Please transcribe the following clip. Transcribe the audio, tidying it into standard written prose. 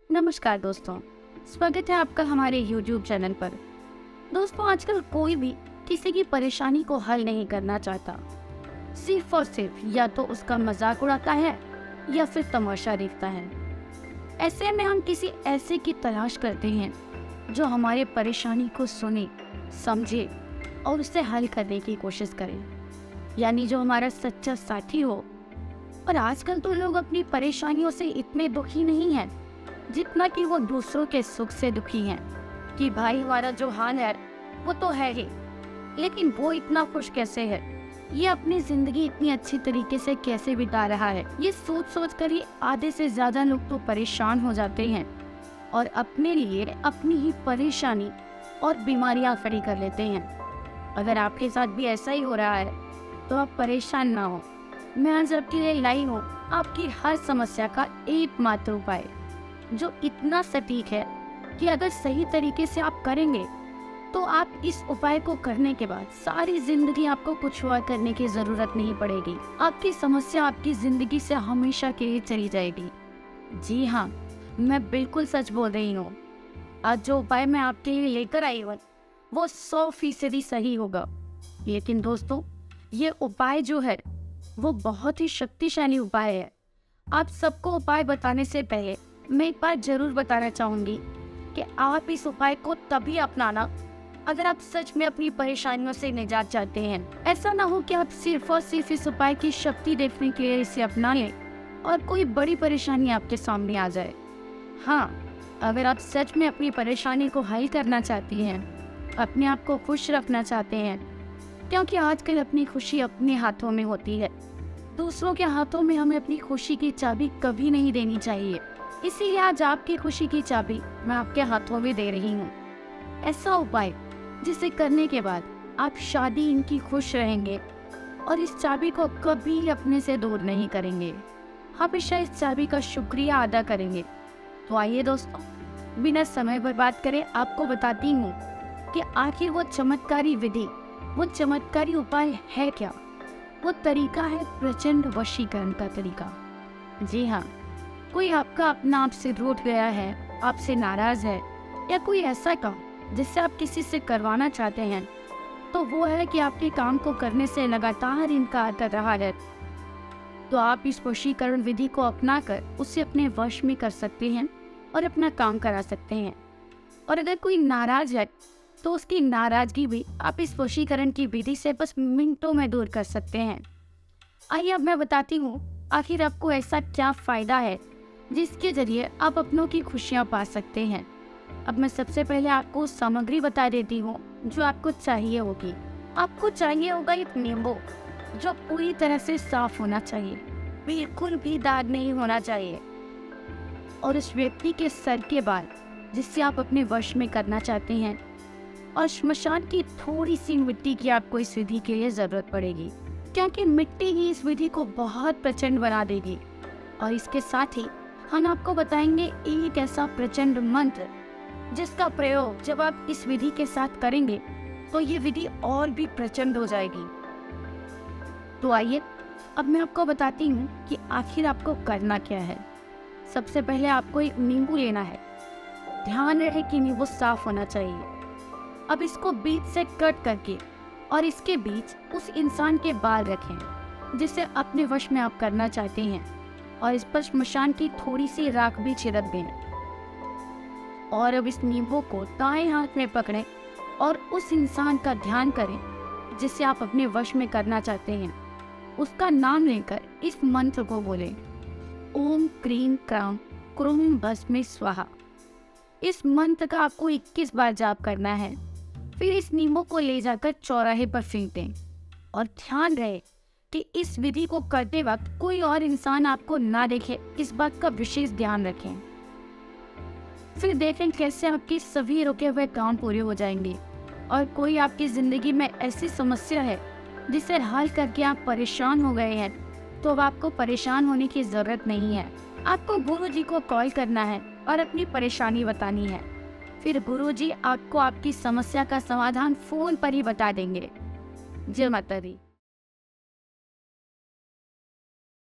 नमस्कार दोस्तों, स्वागत है आपका हमारे YouTube चैनल पर। दोस्तों, आजकल कोई भी किसी की परेशानी को हल नहीं करना चाहता। सिर्फ और सिर्फ या तो उसका मजाक उड़ाता है या फिर तमाशा देखता है। ऐसे में हम किसी ऐसे की तलाश करते हैं जो हमारे परेशानी को सुने, समझे और उसे हल करने की कोशिश करे, यानी जो हमारा सच्चा साथी हो। और आजकल तो लोग अपनी परेशानियों से इतने दुखी नहीं हैं जितना कि वो दूसरों के सुख से दुखी हैं कि भाई हमारा जो हाल है वो तो है ही, लेकिन वो इतना खुश कैसे है, ये अपनी जिंदगी इतनी अच्छी तरीके से कैसे बिता रहा है। ये सोच सोच कर ही आधे से ज्यादा लोग तो परेशान हो जाते हैं और अपने लिए अपनी ही परेशानी और बीमारियां खड़ी कर लेते हैं। अगर आपके साथ भी ऐसा ही हो रहा है तो आप परेशान ना हो। मैं आज आपके लिए लाई हूँ आपकी हर समस्या का एकमात्र उपाय, जो इतना सटीक है कि अगर सही तरीके से आप करेंगे तो आप इस उपाय को करने के बाद सारी जिंदगी आपको कुछ और करने की जरूरत नहीं पड़ेगी। आपकी समस्या आपकी जिंदगी से हमेशा के लिए चली जाएगी। जी हाँ, मैं बिल्कुल सच बोल रही हूँ। आज जो उपाय मैं आपके लिए लेकर आई हूँ वो 100% सही होगा। लेकिन दोस्तों, ये उपाय जो है वो बहुत ही शक्तिशाली उपाय है। आप सबको उपाय बताने से पहले मैं एक बात जरूर बताना चाहूंगी कि आप इस उपाय को तभी अपनाना अगर आप सच में अपनी परेशानियों से निजात चाहते हैं। ऐसा ना हो कि आप सिर्फ और सिर्फ इस उपाय की शक्ति देखने के लिए इसे अपना लें और कोई बड़ी परेशानी आपके सामने आ जाए। हाँ, अगर आप सच में अपनी परेशानी को हल करना चाहती हैं, अपने आप को खुश रखना चाहते हैं, क्योंकि आजकल अपनी खुशी अपने हाथों में होती है। दूसरों के हाथों में हमें अपनी खुशी की चाबी कभी नहीं देनी चाहिए। इसीलिए आज आपकी खुशी की चाबी मैं आपके हाथों में दे रही हूँ। ऐसा उपाय जिसे करने के बाद आप शादी इनकी खुश रहेंगे और इस चाबी को कभी अपने से दूर नहीं करेंगे, हमेशा इस चाबी का शुक्रिया अदा करेंगे। तो आइए दोस्तों, बिना समय बर्बाद करे आपको बताती हूँ कि आखिर वो चमत्कारी विधि, वो चमत्कारी उपाय है क्या। वो तरीका है प्रचंड वशीकरण का तरीका। जी हाँ, कोई आपका अपना आपसे रूठ गया है, आपसे नाराज है, या कोई ऐसा काम जिससे आप किसी से करवाना चाहते हैं, तो वो है कि आपके काम को करने से लगातार इनकार कर रहा है, तो आप इस वशीकरण विधि को अपनाकर उसे अपने वश में कर सकते हैं और अपना काम करा सकते हैं। और अगर कोई नाराज है तो उसकी नाराजगी भी आप इस वशीकरण की विधि से बस मिनटों में दूर कर सकते हैं। आइए अब मैं बताती हूँ आखिर आपको ऐसा क्या फायदा है जिसके जरिए आप अपनों की खुशियाँ पा सकते हैं। अब मैं सबसे पहले आपको सामग्री बता देती हूँ जो आपको चाहिए होगी। आपको चाहिए होगा एक नींबू जो पूरी तरह से साफ होना चाहिए, बिल्कुल भी दाग नहीं होना चाहिए, और उस व्यक्ति के सर के बाल जिससे आप अपने वश में करना चाहते हैं, और श्मशान की थोड़ी सी मिट्टी की आपको इस विधि के लिए जरूरत पड़ेगी, क्योंकि मिट्टी ही इस विधि को बहुत प्रचंड बना देगी। और इसके साथ ही हम आपको बताएंगे एक ऐसा प्रचंड मंत्र जिसका प्रयोग जब आप इस विधि के साथ करेंगे तो ये विधि और भी प्रचंड हो जाएगी। तो आइए अब मैं आपको बताती हूँ कि आखिर आपको करना क्या है। सबसे पहले आपको एक नींबू लेना है। ध्यान रहे कि नींबू साफ होना चाहिए। अब इसको बीच से कट करके और इसके बीच उस इंसान के बाल रखें जिसे अपने वश में आप करना चाहते हैं, और इस पर श्मशान की थोड़ी सी राख भी छिड़क दें। और अब इस नींबू को दाएं हाथ में पकड़ें और उस इंसान का ध्यान करें जिसे आप अपने वश में करना चाहते हैं। उसका नाम लेकर इस मंत्र को बोलें, ओम क्रीम क्राम क्रूम भस्मे स्वाहा। इस मंत्र का आपको 21 बार जाप करना है। फिर इस नींबू को ले जाकर चौराहे पर फेंक दें, और ध्यान रहे कि इस विधि को करते वक्त कोई और इंसान आपको ना देखे, इस बात का विशेष ध्यान रखें। फिर देखें कैसे आपके सभी रुके हुए काम पूरे हो जाएंगे। और कोई आपकी जिंदगी में ऐसी समस्या है जिसे हल करके आप परेशान हो गए हैं, तो अब आपको परेशान होने की जरूरत नहीं है। आपको गुरुजी को कॉल करना है और अपनी परेशानी बतानी है। फिर गुरुजी आपको आपकी समस्या का समाधान फोन पर ही बता देंगे। जय माता दी।